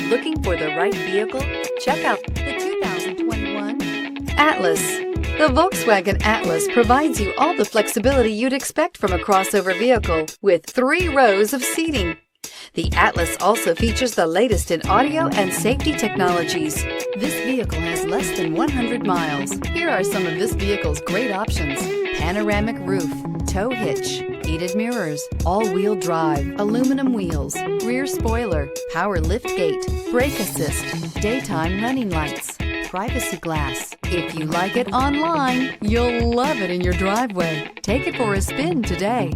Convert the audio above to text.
Looking for the right vehicle? Check out the 2021 Atlas. The Volkswagen Atlas provides you all the flexibility you'd expect from a crossover vehicle with 3 rows of seating. The Atlas also features the latest in audio and safety technologies. This vehicle has less than 100 miles. Here are some of this vehicle's great options: panoramic roof, tow hitch, heated mirrors, all-wheel drive, aluminum wheels, rear spoiler, power liftgate, brake assist, daytime running lights, privacy glass. If you like it online, you'll love it in your driveway. Take it for a spin today.